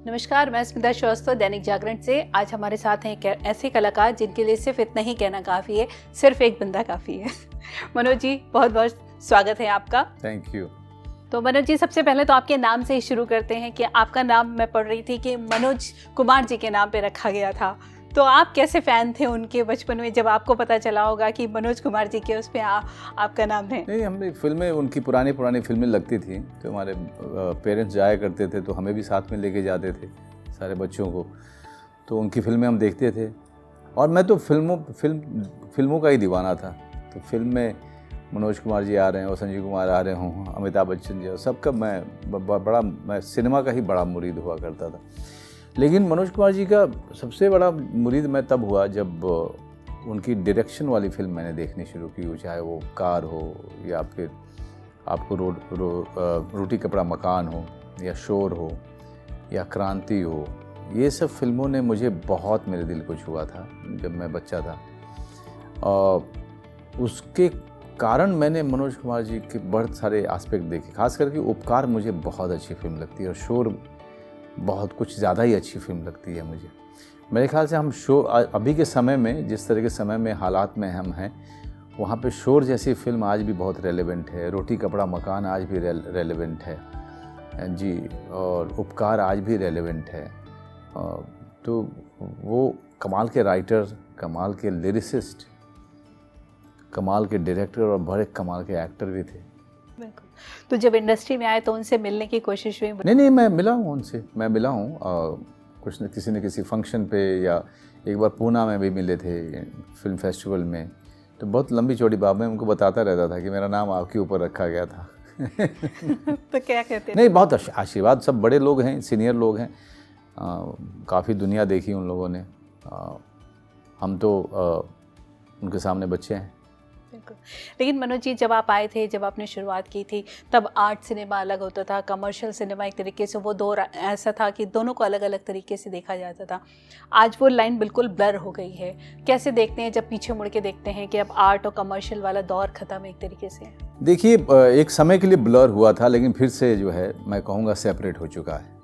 नमस्कार, मैं स्मिता श्रीवास्तव दैनिक जागरण से। आज हमारे साथ हैं एक ऐसे कलाकार जिनके लिए सिर्फ इतना ही कहना काफ़ी है, सिर्फ एक बंदा काफ़ी है। मनोज जी, बहुत बहुत स्वागत है आपका। Thank you. तो मनोज जी, सबसे पहले तो आपके नाम से ही शुरू करते हैं कि आपका नाम मैं पढ़ रही थी कि मनोज कुमार जी के नाम पे रखा गया था। तो आप कैसे फ़ैन थे उनके बचपन में, जब आपको पता चला होगा कि मनोज कुमार जी के उस पर आपका नाम है? नहीं, हमें फिल्में, उनकी पुरानी फिल्में लगती थी तो हमारे पेरेंट्स जाया करते थे, तो हमें भी साथ में लेके जाते थे सारे बच्चों को। तो उनकी फिल्में हम देखते थे और मैं तो फिल्मों का ही दीवाना था। तो फिल्म में मनोज कुमार जी आ रहे हैं और संजीव कुमार आ रहे हों, अमिताभ बच्चन जी, सबका मैं सिनेमा का ही बड़ा मुरीद हुआ करता था। लेकिन मनोज कुमार जी का सबसे बड़ा मुरीद मैं तब हुआ जब उनकी डायरेक्शन वाली फिल्म मैंने देखनी शुरू की, चाहे वो कार हो या फिर आपको रोटी कपड़ा मकान हो या शोर हो या क्रांति हो। ये सब फिल्मों ने मुझे बहुत मेरे दिल को छुआ था जब मैं बच्चा था। और उसके कारण मैंने मनोज कुमार जी के बहुत सारे एस्पेक्ट देखे, खास करके उपकार मुझे बहुत अच्छी फिल्म लगती है और शोर बहुत कुछ ज़्यादा ही अच्छी फिल्म लगती है मुझे। मेरे ख्याल से हम अभी के समय में, जिस तरह के समय में हालात में हम हैं, वहाँ पे शोर जैसी फिल्म आज भी बहुत रेलेवेंट है, रोटी कपड़ा मकान आज भी रेलेवेंट है जी, और उपकार आज भी रेलेवेंट है। तो वो कमाल के राइटर, कमाल के लिरिसिस्ट, कमाल के डायरेक्टर और बड़े कमाल के एक्टर भी थे। बिल्कुल। तो जब इंडस्ट्री में आए तो उनसे मिलने की कोशिश हुई? नहीं, मैं मिला हूँ उनसे, मैं मिला हूँ किसी न किसी फंक्शन पे, या एक बार पूना में भी मिले थे फिल्म फेस्टिवल में। तो बहुत लंबी चौड़ी बात, मैं उनको बताता रहता था कि मेरा नाम आपके ऊपर रखा गया था। तो क्या कहते नहीं, बहुत आशीर्वाद, सब बड़े लोग हैं, सीनियर लोग हैं, काफ़ी दुनिया देखी उन लोगों ने। हम तो उनके सामने बच्चे हैं। बिल्कुल। लेकिन मनोज जी, जब आप आए थे, जब आपने शुरुआत की थी, तब आर्ट सिनेमा अलग होता था, कमर्शियल सिनेमा एक तरीके से, वो दौर ऐसा था कि दोनों को अलग अलग तरीके से देखा जाता था। आज वो लाइन बिल्कुल ब्लर हो गई है। कैसे देखते हैं जब पीछे मुड़ के देखते हैं कि अब आर्ट और कमर्शियल वाला दौर ख़त्म एक तरीके से? देखिए, एक समय के लिए ब्लर हुआ था, लेकिन फिर से जो है मैं कहूँगा सेपरेट हो चुका है।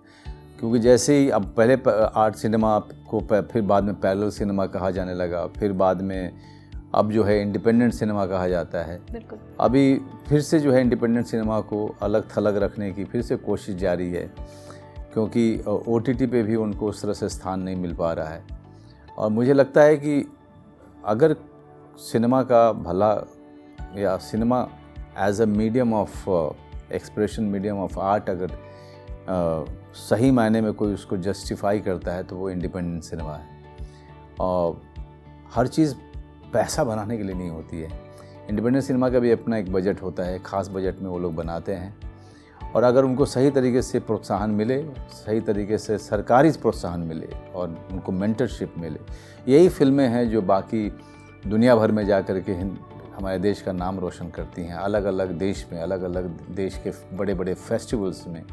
क्योंकि जैसे ही अब पहले आर्ट सिनेमा को फिर बाद में पैरेलल सिनेमा कहा जाने लगा, फिर बाद में अब जो है इंडिपेंडेंट सिनेमा कहा जाता है। बिल्कुल। अभी फिर से जो है इंडिपेंडेंट सिनेमा को अलग थलग रखने की फिर से कोशिश जारी है, क्योंकि OTT पे भी उनको उस तरह से स्थान नहीं मिल पा रहा है। और मुझे लगता है कि अगर सिनेमा का भला, या cinema as a medium of expression, medium of art, अगर सही मायने में कोई उसको जस्टिफाई करता है तो वो इंडिपेंडेंट सिनेमा है। और हर चीज़ पैसा बनाने के लिए नहीं होती है। इंडिपेंडेंट सिनेमा का भी अपना एक बजट होता है, ख़ास बजट में वो लोग बनाते हैं। और अगर उनको सही तरीके से प्रोत्साहन मिले, सही तरीके से सरकारी प्रोत्साहन मिले और उनको मेंटरशिप मिले, यही फिल्में हैं जो बाकी दुनिया भर में जा कर के हमारे देश का नाम रोशन करती हैं, अलग अलग देश में, अलग अलग देश के बड़े बड़े फेस्टिवल्स में।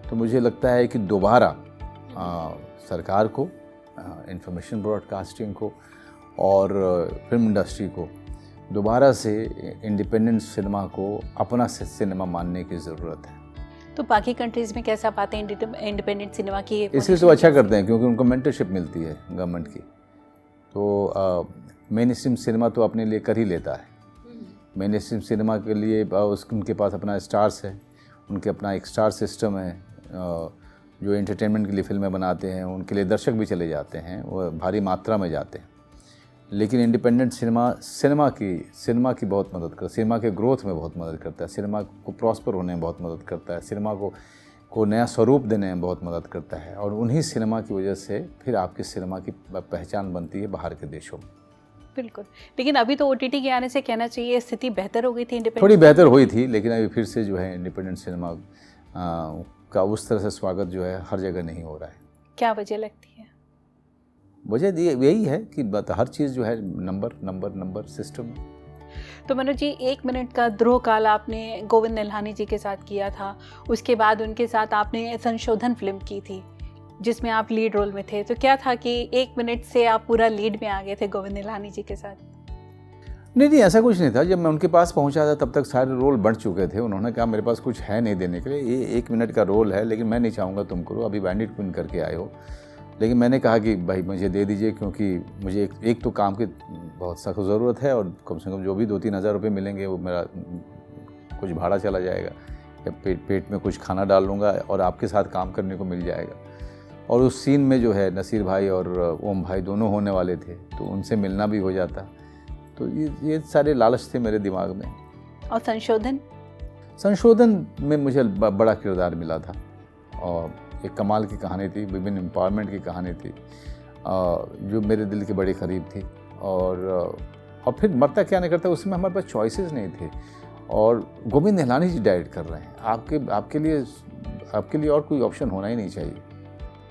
तो मुझे लगता है कि दोबारा सरकार को, इंफॉर्मेशन ब्रॉडकास्टिंग को और फिल्म इंडस्ट्री को दोबारा से इंडिपेंडेंट सिनेमा को अपना सिनेमा मानने की ज़रूरत है। तो बाकी कंट्रीज़ में कैसा पाते हैं इंडिपेंडेंट सिनेमा की? इसलिए तो अच्छा करते हैं क्योंकि उनको मेंटरशिप मिलती है गवर्नमेंट की। तो मेन स्ट्रीम सिनेमा तो अपने लिए कर ही लेता है। मेन स्ट्रीम सिनेमा के लिए उनके पास अपना स्टार्स है, उनके अपना एक स्टार सिस्टम है, जो एंटरटेनमेंट के लिए फिल्में बनाते हैं, उनके लिए दर्शक भी चले जाते हैं, वो भारी मात्रा में जाते हैं। लेकिन इंडिपेंडेंट सिनेमा की बहुत मदद करता है, सिनेमा के ग्रोथ में बहुत मदद करता है, सिनेमा को प्रॉस्पर होने में बहुत मदद करता है, सिनेमा को नया स्वरूप देने में बहुत मदद करता है। और उन्हीं सिनेमा की वजह से फिर आपकी सिनेमा की पहचान बनती है बाहर के देशों में। बिल्कुल। लेकिन अभी तो OTT के आने से कहना चाहिए स्थिति बेहतर हो गई थी इंडिपेंडेंट? थोड़ी बेहतर हुई थी, लेकिन अभी फिर से जो है इंडिपेंडेंट सिनेमा का उस तरह से स्वागत जो है हर जगह नहीं हो रहा है। क्या वजह लगती है? वजह यही है कि हर चीज़ जो है नंबर सिस्टम। तो मनोज जी, 1 मिनट का द्रोह काल आपने गोविंद निहलानी जी के साथ किया था, उसके बाद उनके साथ आपने संशोधन फिल्म की थी जिसमें आप लीड रोल में थे। तो क्या था कि 1 मिनट से आप पूरा लीड में आ गए थे गोविंद निहलानी जी के साथ? नहीं, ऐसा कुछ नहीं था। जब मैं उनके पास पहुंचा था तब तक सारे रोल बढ़ चुके थे। उन्होंने कहा मेरे पास कुछ है नहीं देने के लिए, ये 1 मिनट का रोल है, लेकिन मैं नहीं चाहूँगा तुम करो, अभी बैंडिट क्वीन करके आए हो। लेकिन मैंने कहा कि भाई मुझे दे दीजिए, क्योंकि मुझे एक तो काम की बहुत सख्त ज़रूरत है, और कम से कम जो भी 2-3 हज़ार रुपये मिलेंगे वो मेरा कुछ भाड़ा चला जाएगा, या पेट में कुछ खाना डाल लूँगा और आपके साथ काम करने को मिल जाएगा। और उस सीन में जो है नसीर भाई और ओम भाई दोनों होने वाले थे, तो उनसे मिलना भी हो जाता। तो ये सारे लालच थे मेरे दिमाग में। और संशोधन में मुझे बड़ा किरदार मिला था, और एक कमाल की कहानी थी, विमेन एम्पावरमेंट की कहानी थी, जो मेरे दिल के बड़े करीब थी। और फिर मरता क्या नहीं करता, उसमें हमारे पास चॉइसेस नहीं थे, और गोविंद निहलानी जी डायरेक्ट कर रहे हैं। आपके लिए और कोई ऑप्शन होना ही नहीं चाहिए।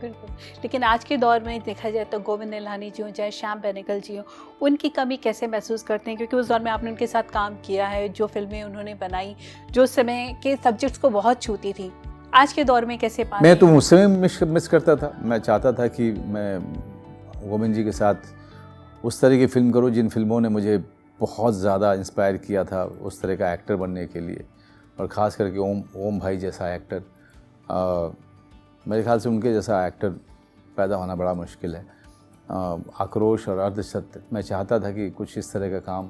बिल्कुल। लेकिन आज के दौर में देखा जाए तो गोविंद निहलानी जी हो चाहे श्याम बेनेगल जी हो, उनकी कमी कैसे महसूस करते हैं? क्योंकि उस दौर में आपने उनके साथ काम किया है, जो फिल्में उन्होंने बनाई जो समय के सब्जेक्ट्स को बहुत छूती थी, आज के दौर में कैसे पा मैं तो उस समय मिस करता था। मैं चाहता था कि मैं गोविंद जी के साथ उस तरह की फ़िल्म करूँ जिन फिल्मों ने मुझे बहुत ज़्यादा इंस्पायर किया था उस तरह का एक्टर बनने के लिए, और ख़ास करके ओम भाई जैसा एक्टर। मेरे ख्याल से उनके जैसा एक्टर पैदा होना बड़ा मुश्किल है। आक्रोश और अर्धसत्य, मैं चाहता था कि कुछ इस तरह का काम,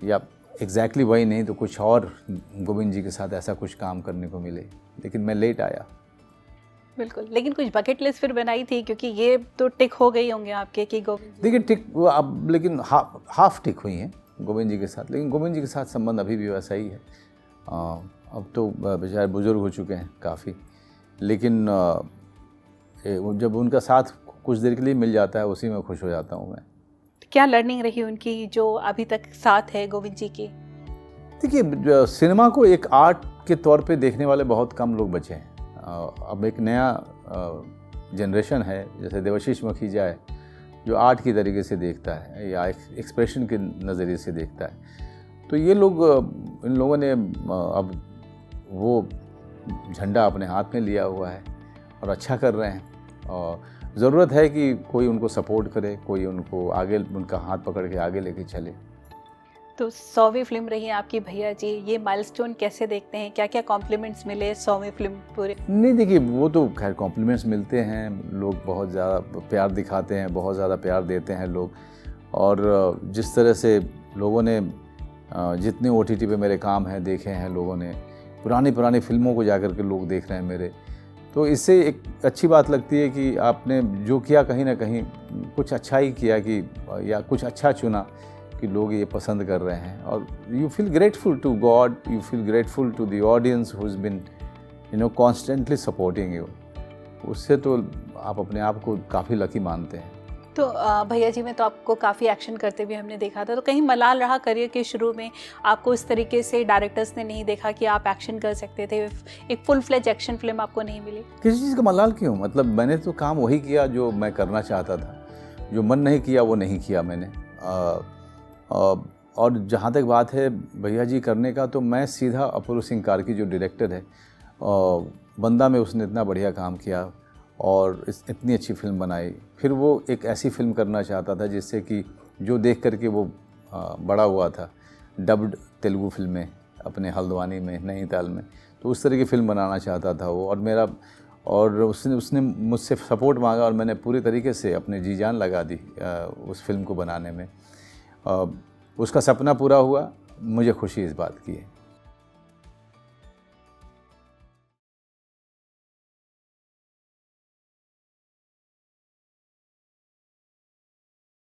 या एग्जैक्टली वही नहीं तो कुछ और गोविंद जी के साथ ऐसा कुछ काम करने को मिले, लेकिन मैं लेट आया। बिल्कुल। लेकिन कुछ बकेट लिस्ट फिर बनाई थी, क्योंकि ये तो टिक हो गई होंगे आपके कि गोविंद जी। देखिए टिक अब, लेकिन हाफ टिक हुई हैं गोविंद जी के साथ, लेकिन गोविंद जी के साथ संबंध अभी भी वैसा ही है। अब तो बेचारे बुजुर्ग हो चुके हैं काफ़ी, लेकिन जब उनका साथ कुछ देर के लिए मिल जाता है उसी में खुश हो जाता हूँ मैं। क्या लर्निंग रही उनकी जो अभी तक साथ है गोविंद जी की? देखिए, सिनेमा को एक आर्ट के तौर पे देखने वाले बहुत कम लोग बचे हैं। अब एक नया जनरेशन है, जैसे देवाशीष मखीजा है, जो आर्ट की तरीके से देखता है या एक्सप्रेशन के नज़रिए से देखता है। तो ये लोग, इन लोगों ने अब वो झंडा अपने हाथ में लिया हुआ है और अच्छा कर रहे हैं, और ज़रूरत है कि कोई उनको सपोर्ट करे, कोई उनको आगे, उनका हाथ पकड़ के आगे लेके चले। तो 100वीं फिल्म रही है आपकी भैया जी, ये माइलस्टोन कैसे देखते हैं? क्या क्या कॉम्प्लीमेंट्स मिले 100वीं फिल्म पूरे? नहीं, देखिए वो तो खैर कॉम्प्लीमेंट्स मिलते हैं, लोग बहुत ज़्यादा प्यार दिखाते हैं, बहुत ज़्यादा प्यार देते हैं लोग। और जिस तरह से लोगों ने जितने OTT पे मेरे काम हैं देखे हैं लोगों ने, पुरानी फिल्मों को जाकर के लोग देख रहे हैं मेरे, तो इससे एक अच्छी बात लगती है कि आपने जो किया कहीं ना कहीं कुछ अच्छा ही किया, कि या कुछ अच्छा चुना कि लोग ये पसंद कर रहे हैं। और you feel grateful to God, you feel grateful to the audience who is been constantly supporting you. उससे तो आप अपने आप को काफ़ी लकी मानते हैं। तो भैया जी में तो आपको काफ़ी एक्शन करते हुए हमने देखा था, तो कहीं मलाल रहा करियर के शुरू में आपको इस तरीके से डायरेक्टर्स ने नहीं देखा कि आप एक्शन कर सकते थे, एक फुल फ्लेज एक्शन फिल्म आपको नहीं मिली? किसी चीज़ का मलाल क्यों? मतलब मैंने तो काम वही किया जो मैं करना चाहता था, जो मन नहीं किया वो नहीं किया मैंने। और जहाँ तक बात है भैया जी करने का, तो मैं सीधा अपूर्व सिंह कार्की जो डायरेक्टर है, बंदा में उसने इतना बढ़िया काम किया और इतनी अच्छी फिल्म बनाई। फिर वो एक ऐसी फिल्म करना चाहता था जिससे कि जो देख करके वो बड़ा हुआ था, डब्ड तेलुगु फिल्में अपने हल्द्वानी में, नैनीताल में, तो उस तरह की फिल्म बनाना चाहता था वो। और उसने मुझसे सपोर्ट मांगा, और मैंने पूरी तरीके से अपने जी जान लगा दी उस फिल्म को बनाने में। उसका सपना पूरा हुआ, मुझे खुशी इस बात की है।